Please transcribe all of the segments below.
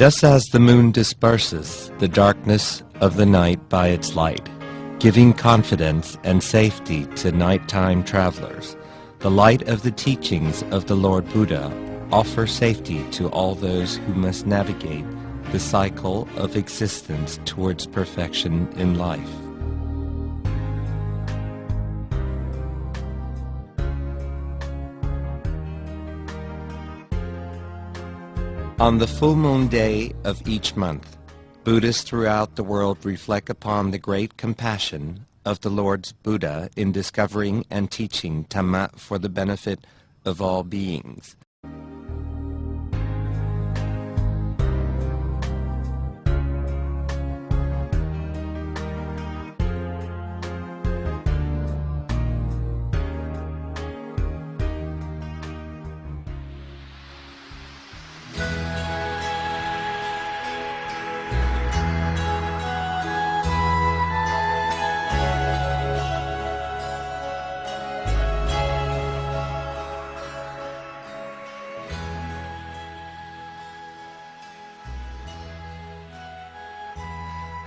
Just as the moon disperses the darkness of the night by its light, giving confidence and safety to nighttime travelers, the light of the teachings of the Lord Buddha offer safety to all those who must navigate the cycle of existence towards perfection in life. On the full moon day of each month, Buddhists throughout the world reflect upon the great compassion of the Lord Buddha in discovering and teaching Dhamma for the benefit of all beings.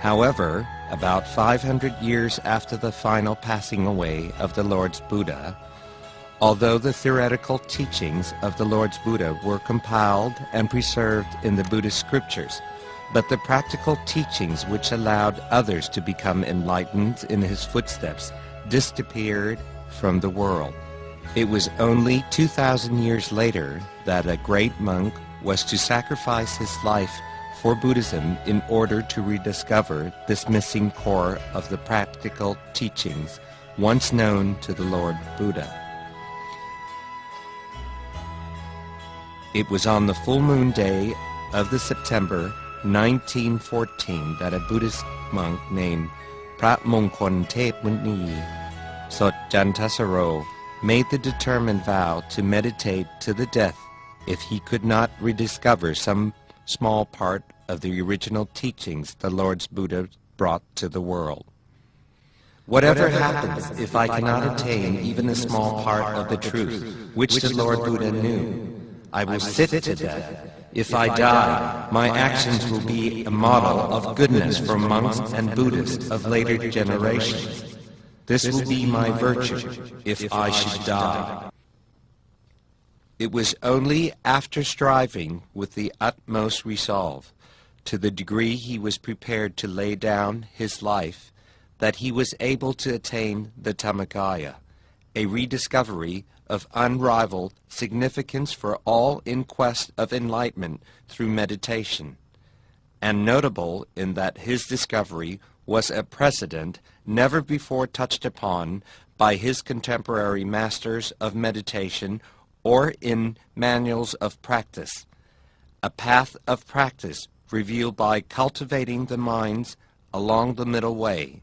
However, about 500 years after the final passing away of the Lord's Buddha, although the theoretical teachings of the Lord's Buddha were compiled and preserved in the Buddhist scriptures, but the practical teachings which allowed others to become enlightened in his footsteps disappeared from the world. It was only 2,000 years later that a great monk was to sacrifice his life for Buddhism in order to rediscover this missing core of the practical teachings once known to the Lord Buddha. It was on the full moon day of the September 1914 that a Buddhist monk named Prat Mongkon Tep Muni, Sodh Candrasaro, made the determined vow to meditate to the death if he could not rediscover some small part of the original teachings the Lord's Buddha brought to the world. Whatever happens if I cannot attain even a small part of the truth which the Lord Buddha knew, I will sit to death. If I die, my actions will be a model of goodness for monks and Buddhists of later generations. This will be my virtue if I should die. It was only after striving with the utmost resolve, to the degree he was prepared to lay down his life, that he was able to attain the Dhammakaya, a rediscovery of unrivaled significance for all in quest of enlightenment through meditation, and notable in that his discovery was a precedent never before touched upon by his contemporary masters of meditation or in manuals of practice, a path of practice revealed by cultivating the minds along the middle way,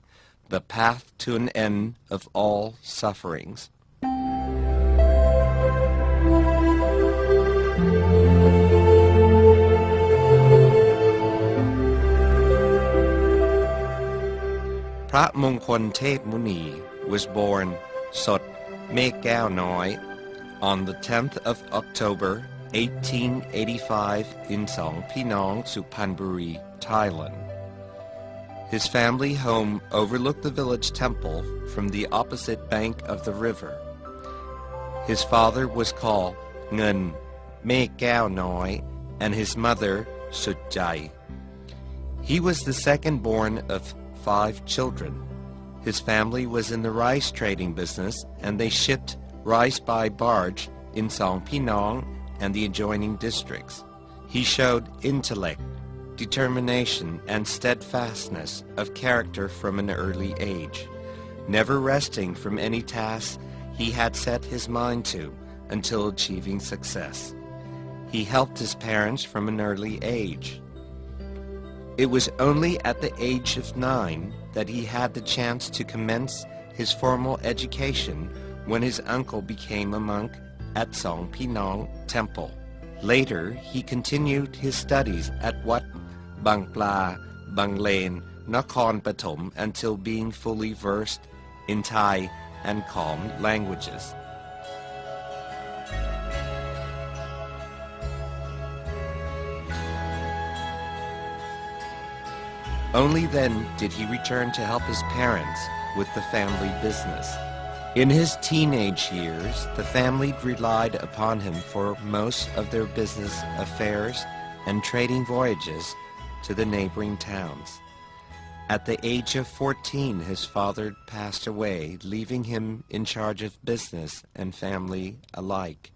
the path to an end of all sufferings. Prat Mongkon Tep Muni was born Sodh Mek Kao Noi on the 10th of October 1885 in Song Pinong, Suphanburi, Thailand. His family home overlooked the village temple from the opposite bank of the river. His father was called Ngun Mek Kao Noi and his mother Sut Jai. He was the second born of 5 children. His family was in the rice trading business and they shipped rice by barge in Song Pinong and the adjoining districts. He showed intellect, determination, and steadfastness of character from an early age, never resting from any task he had set his mind to until achieving success. He helped his parents from an early age. It was only at the age of 9 that he had the chance to commence his formal education when his uncle became a monk at Song Pinong Temple. Later, he continued his studies at Wat Bang Pla, Bang Lane, Nakhon Pathom until being fully versed in Thai and Khom languages. Only then did he return to help his parents with the family business. In his teenage years, the family relied upon him for most of their business affairs and trading voyages to the neighboring towns. At the age of 14, his father passed away, leaving him in charge of business and family alike.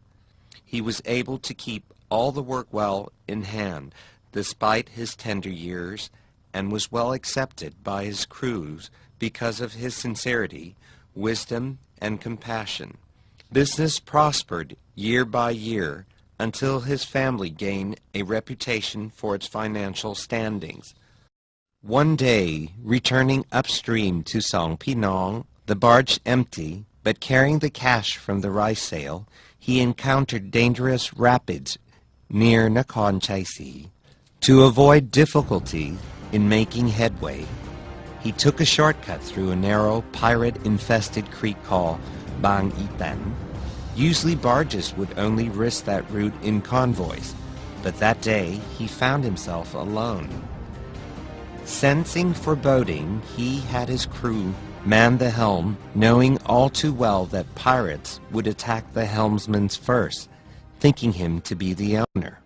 He was able to keep all the work well in hand, despite his tender years, and was well accepted by his crews because of his sincerity, wisdom, and compassion. Business prospered year by year until his family gained a reputation for its financial standings. One day, returning upstream to Song Pinong, the barge empty, but carrying the cash from the rice sale, he encountered dangerous rapids near Nakhon Chai-si. To avoid difficulty in making headway, he took a shortcut through a narrow, pirate-infested creek called Bang Itan. Usually barges would only risk that route in convoys, but that day he found himself alone. Sensing foreboding, he had his crew man the helm, knowing all too well that pirates would attack the helmsman first, thinking him to be the owner.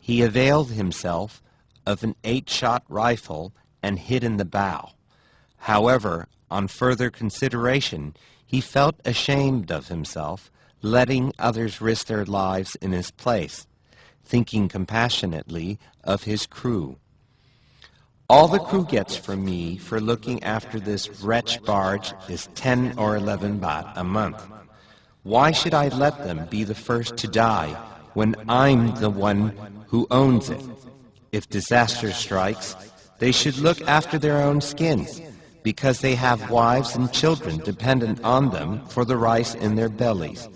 He availed himself of an 8-shot rifle and hid in the bow. However, on further consideration, he felt ashamed of himself, letting others risk their lives in his place, thinking compassionately of his crew. All the crew gets from me for looking after this wretched barge is 10 or 11 baht a month. Why should I let them be the first to die when I'm the one who owns it? If disaster strikes, they should look after their own skins, because they have wives and children dependent on them for the rice in their bellies.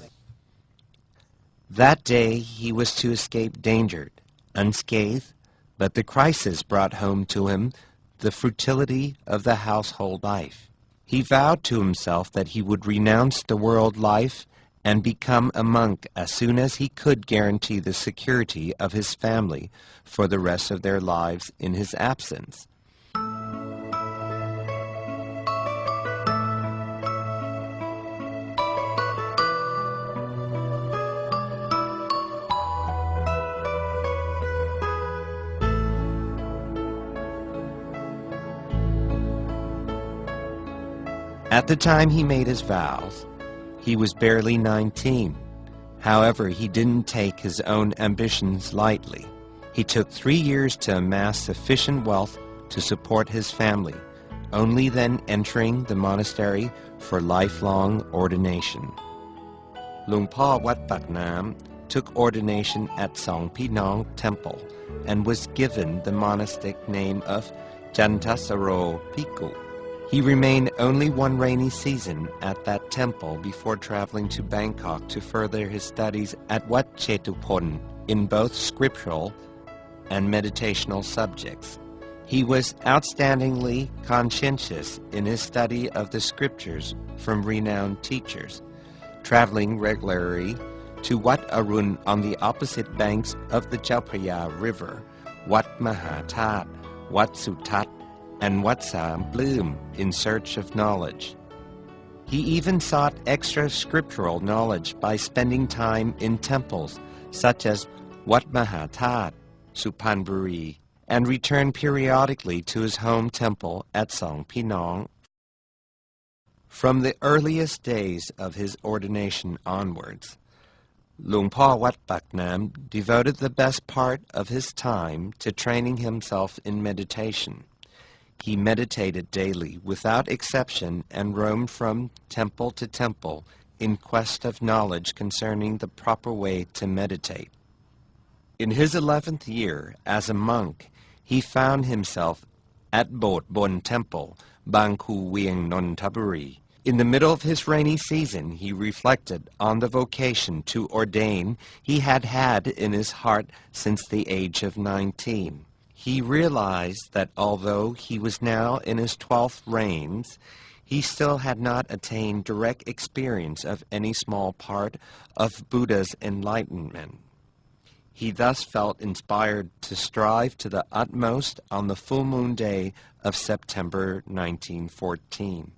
That day he was to escape danger, unscathed, but the crisis brought home to him the futility of the household life. He vowed to himself that he would renounce the world life and become a monk as soon as he could guarantee the security of his family for the rest of their lives in his absence. At the time he made his vows, he was barely 19. However, he didn't take his own ambitions lightly. He took 3 years to amass sufficient wealth to support his family, only then entering the monastery for lifelong ordination. Luang Pa Wat Pak Nam took ordination at Song Pinong Temple and was given the monastic name of Candrasaro Piku. He remained only one rainy season at that temple before traveling to Bangkok to further his studies at Wat Chetupon in both scriptural and meditational subjects. He was outstandingly conscientious in his study of the scriptures from renowned teachers, traveling regularly to Wat Arun on the opposite banks of the Chao Phraya River, Wat Mahathat, Wat Sutat, and Wat Sam Bloom in search of knowledge. He even sought extra scriptural knowledge by spending time in temples such as Wat Mahathat, Suphanburi, and returned periodically to his home temple at Song Pinong. From the earliest days of his ordination onwards, Luang Pa Wat Pak Nam devoted the best part of his time to training himself in meditation. He meditated daily without exception and roamed from temple to temple in quest of knowledge concerning the proper way to meditate. In his 11th year as a monk, he found himself at Bodh Bon Temple, Bang Khu Wieng Nonthaburi. In the middle of his rainy season, he reflected on the vocation to ordain he had had in his heart since the age of 19. He realized that although he was now in his 12th reigns, he still had not attained direct experience of any small part of Buddha's enlightenment. He thus felt inspired to strive to the utmost on the full moon day of September 1914.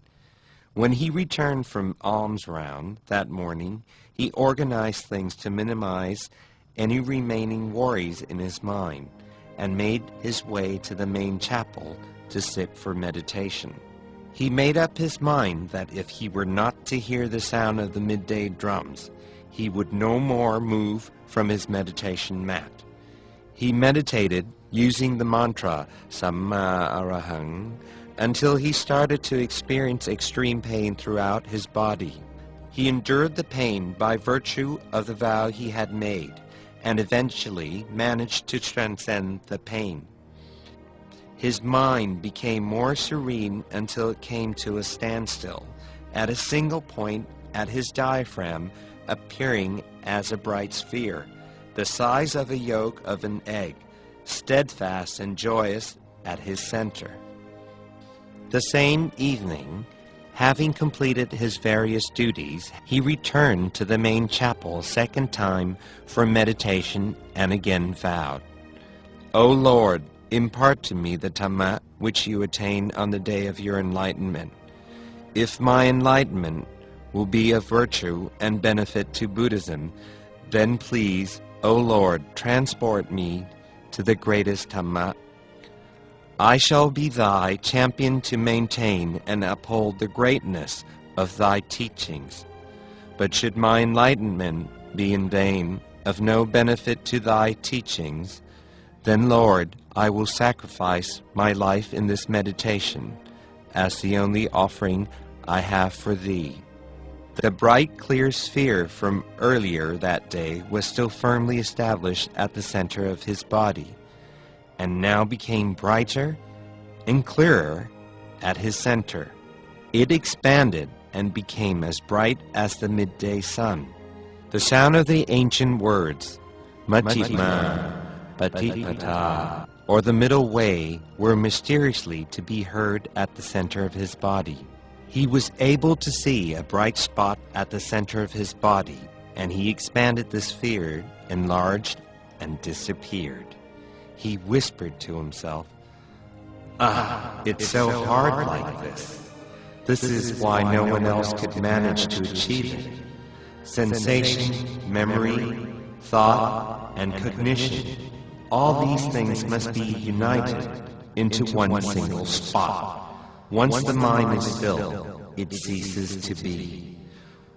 When he returned from alms round that morning, he organized things to minimize any remaining worries in his mind and made his way to the main chapel to sit for meditation. He made up his mind that if he were not to hear the sound of the midday drums, he would no more move from his meditation mat. He meditated using the mantra Samma Arahang until he started to experience extreme pain throughout his body. He endured the pain by virtue of the vow he had made and eventually managed to transcend the pain. His mind became more serene until it came to a standstill at a single point at his diaphragm, appearing as a bright sphere, the size of a yolk of an egg, steadfast and joyous at his center. The same evening, having completed his various duties, he returned to the main chapel a second time for meditation and again vowed, "O Lord, impart to me the Dhamma which you attained on the day of your enlightenment. If my enlightenment will be of virtue and benefit to Buddhism, then please, O Lord, transport me to the greatest Dhamma. I shall be thy champion to maintain and uphold the greatness of thy teachings. But should my enlightenment be in vain, of no benefit to thy teachings, then, Lord, I will sacrifice my life in this meditation as the only offering I have for thee." The bright, clear sphere from earlier that day was still firmly established at the center of his body, and now became brighter and clearer at his center. It expanded and became as bright as the midday sun. The sound of the ancient words, Majjhima Patipata, or the middle way, were mysteriously to be heard at the center of his body. He was able to see a bright spot at the center of his body, and he expanded the sphere, enlarged, and disappeared. He whispered to himself, it's so hard like this. This is why no one else could manage to achieve it. Sensation, memory, thought, and cognition, all these things must be united into one single spot. Once the mind is filled, it ceases to be.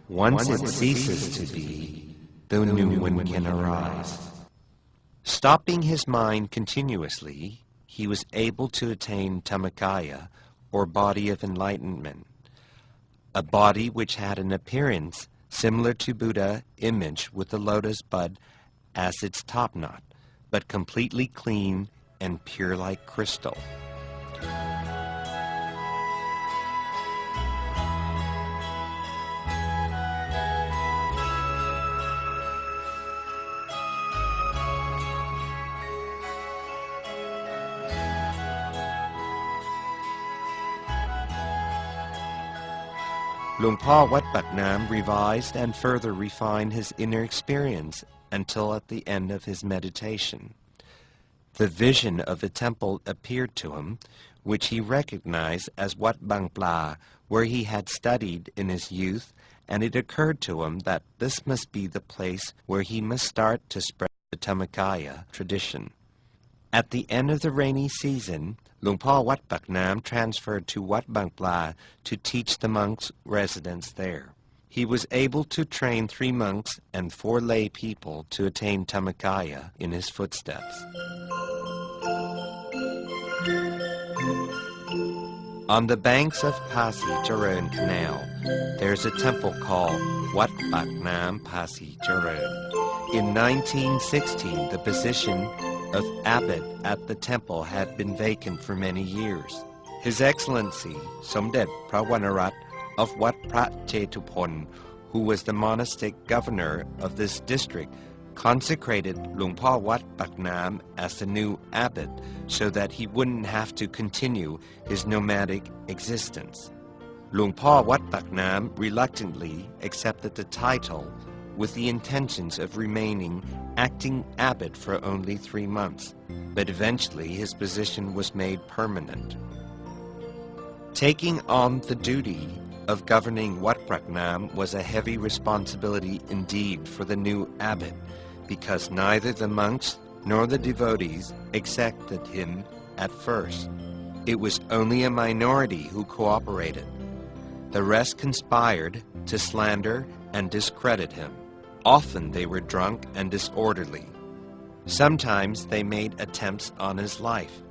Once it ceases to be, the new one can arise. Stopping his mind continuously, he was able to attain Dhammakaya, or body of enlightenment, a body which had an appearance similar to Buddha image with the lotus bud as its top knot, but completely clean and pure like crystal. Luang Por Wat Pak Nam revised and further refined his inner experience until at the end of his meditation. The vision of the temple appeared to him, which he recognized as Wat Bang Pla, where he had studied in his youth, and it occurred to him that this must be the place where he must start to spread the Dhammakaya tradition. At the end of the rainy season, Luang Por Wat Pak Nam transferred to Wat Bang Pla to teach the monks residents there. He was able to train 3 monks and 4 lay people to attain Dhammakaya in his footsteps. On the banks of Pasi Jaron Canal, there's a temple called Wat Pak Nam Pasi Jaron. In 1916, the position of abbot at the temple had been vacant for many years. His Excellency, Somdet Prawanarat of Wat Prat Chetupon, who was the monastic governor of this district, consecrated Luang Por Wat Pak Nam as the new abbot so that he wouldn't have to continue his nomadic existence. Luang Por Wat Pak Nam reluctantly accepted the title with the intentions of remaining acting abbot for only 3 months, but eventually his position was made permanent. Taking on the duty of governing Wat Praknam was a heavy responsibility indeed for the new abbot, because neither the monks nor the devotees accepted him at first. It was only a minority who cooperated. The rest conspired to slander and discredit him. Often they were drunk and disorderly. Sometimes they made attempts on his life,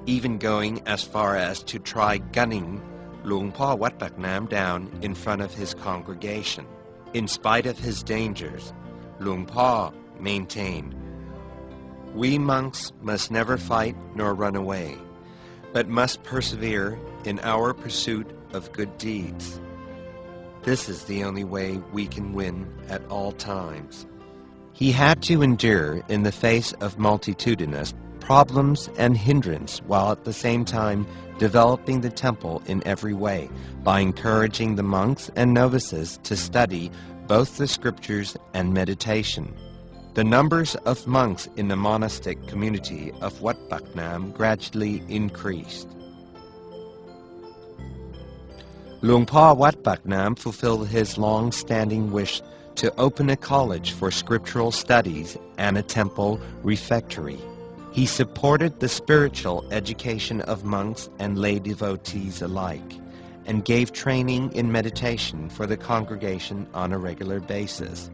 even going as far as to try gunning Luang Pa Wat Paknam down in front of his congregation. In spite of his dangers, Luang Pa maintained, "We monks must never fight nor run away, but must persevere in our pursuit of good deeds. This is the only way we can win at all times." He had to endure in the face of multitudinous problems and hindrance, while at the same time developing the temple in every way by encouraging the monks and novices to study both the scriptures and meditation. The numbers of monks in the monastic community of Wat Paknam gradually increased. Luang Pa Wat Paknam fulfilled his long-standing wish to open a college for scriptural studies and a temple refectory. He supported the spiritual education of monks and lay devotees alike, and gave training in meditation for the congregation on a regular basis.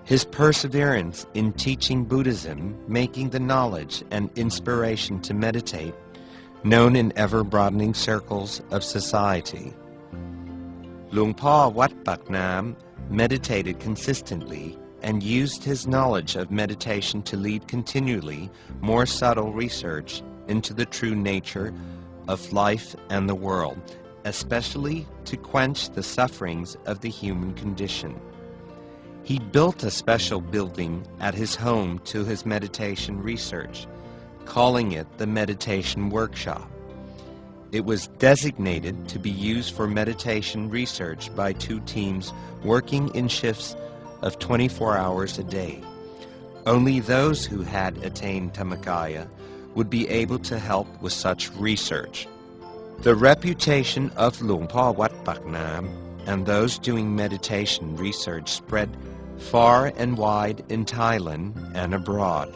His perseverance in teaching Buddhism, making the knowledge and inspiration to meditate known in ever-broadening circles of society. Luang Pa Wat Paknam meditated consistently and used his knowledge of meditation to lead continually more subtle research into the true nature of life and the world, especially to quench the sufferings of the human condition. He built a special building at his home to his meditation research, calling it the Meditation Workshop. It was designated to be used for meditation research by 2 teams working in shifts of 24 hours a day. Only those who had attained Dhammakaya would be able to help with such research. The reputation of Luang Pa Wat Paknam and those doing meditation research spread far and wide in Thailand and abroad.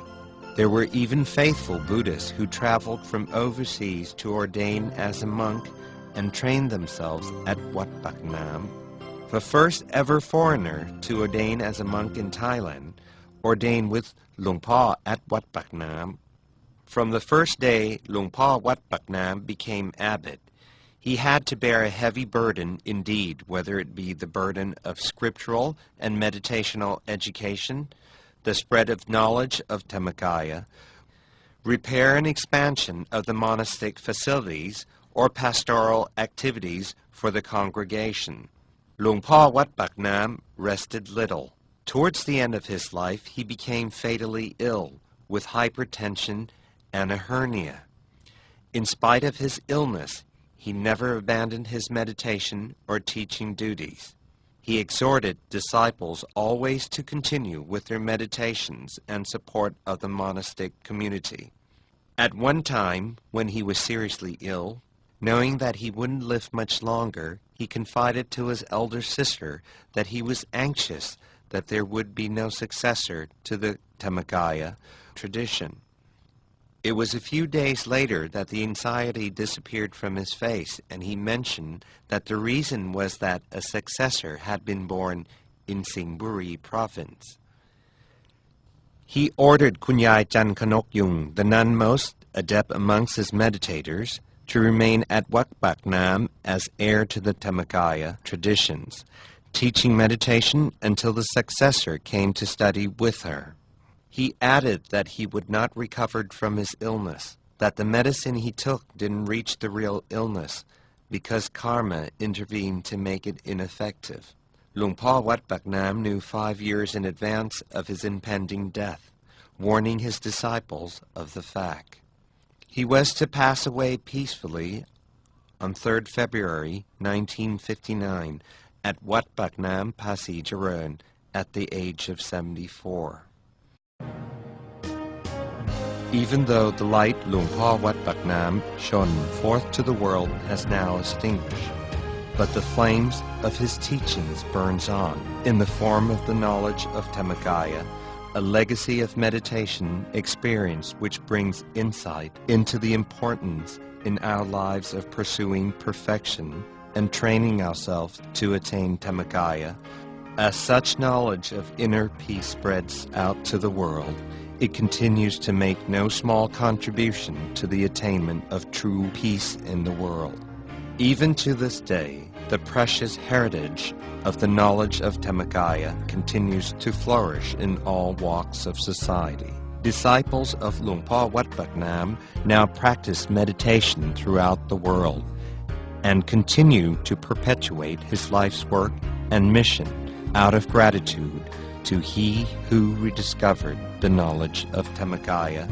There were even faithful Buddhists who traveled from overseas to ordain as a monk and train themselves at Wat Paknam. The first ever foreigner to ordain as a monk in Thailand ordained with Luang Pa at Wat Paknam. From the first day Luang Pa Wat Paknam became abbot, he had to bear a heavy burden indeed, whether it be the burden of scriptural and meditational education, the spread of knowledge of Dhammakaya, repair and expansion of the monastic facilities, or pastoral activities for the congregation. Luang Pa Wat Paknam rested little. Towards the end of his life, he became fatally ill with hypertension and a hernia. In spite of his illness, he never abandoned his meditation or teaching duties. He exhorted disciples always to continue with their meditations and support of the monastic community. At one time, when he was seriously ill, knowing that he wouldn't live much longer, he confided to his elder sister that he was anxious that there would be no successor to the Dhammakaya tradition. It was a few days later that the anxiety disappeared from his face, and he mentioned that the reason was that a successor had been born in Singburi province. He ordered Kunyai Chan Kanok Yung, the nun most adept amongst his meditators, to remain at Wat Paknam as heir to the Dhammakaya traditions, teaching meditation until the successor came to study with her. He added that he would not recover from his illness, that the medicine he took didn't reach the real illness, because karma intervened to make it ineffective. Luang Pa Wat Paknam knew 5 years in advance of his impending death, warning his disciples of the fact. He was to pass away peacefully on 3rd February 1959 at Wat Paknam Pasi Jaron at the age of 74. Even though the light Luang Por Wat Bak Nam shone forth to the world has now extinguished, but the flames of his teachings burns on in the form of the knowledge of Dhammakaya, a legacy of meditation experience which brings insight into the importance in our lives of pursuing perfection and training ourselves to attain Dhammakaya. As such knowledge of inner peace spreads out to the world, it continues to make no small contribution to the attainment of true peace in the world. Even to this day, the precious heritage of the knowledge of Dhammakaya continues to flourish in all walks of society. Disciples of Luang Por Wat Bak Nam now practice meditation throughout the world and continue to perpetuate his life's work and mission out of gratitude to he who rediscovered the knowledge of Dhammakaya